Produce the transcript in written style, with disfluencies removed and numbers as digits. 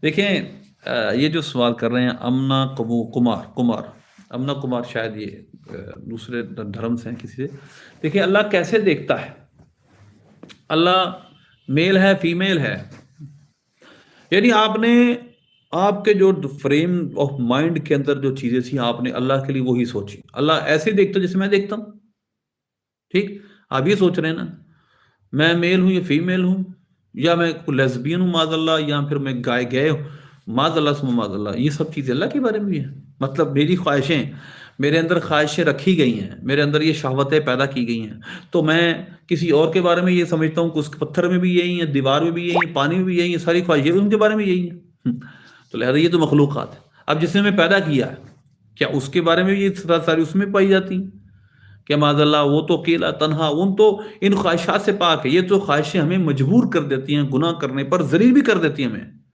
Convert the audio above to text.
دیکھیں یہ جو سوال کر رہے ہیں امنا کمار امنا کمار، شاید یہ دوسرے دھرم سے ہیں کسی سے. دیکھیں اللہ کیسے دیکھتا ہے. اللہ میل ہے، فیمیل ہے. یعنی آپ کے جو فریم آف مائنڈ کے اندر جو چیزیں تھیں آپ نے اللہ کے لیے وہی سوچی. اللہ ایسے دیکھتا جیسے میں دیکھتا ہوں. ٹھیک، آپ یہ سوچ رہے ہیں نا میں میل ہوں یا فیمیل ہوں، یا میں لیزبین ہوں معاذ اللہ، یا پھر میں گئے ہوں معاذ اللہ ثم معاذ اللہ. یہ سب چیزیں اللہ کے بارے میں بھی ہیں. مطلب میری خواہشیں، میرے اندر خواہشیں رکھی گئی ہیں، میرے اندر یہ شہوتیں پیدا کی گئی ہیں، تو میں کسی اور کے بارے میں یہ سمجھتا ہوں کہ اس پتھر میں بھی یہی ہے، دیوار میں بھی یہی ہے، پانی میں بھی یہی ہے، ساری خواہشیں ان کے بارے میں یہی ہیں. تو لہذا یہ تو مخلوقات ہے. اب جس نے ہمیں پیدا کیا ہے، کیا اس کے بارے میں یہ ساری اس میں پائی جاتی ہیں کہ معاذ اللہ وہ تو اکیلا تنہا، ان خواہشات سے پاک ہے. یہ تو خواہشیں ہمیں مجبور کر دیتی ہیں گناہ کرنے پر، ذلیل بھی کر دیتی ہیں ہمیں.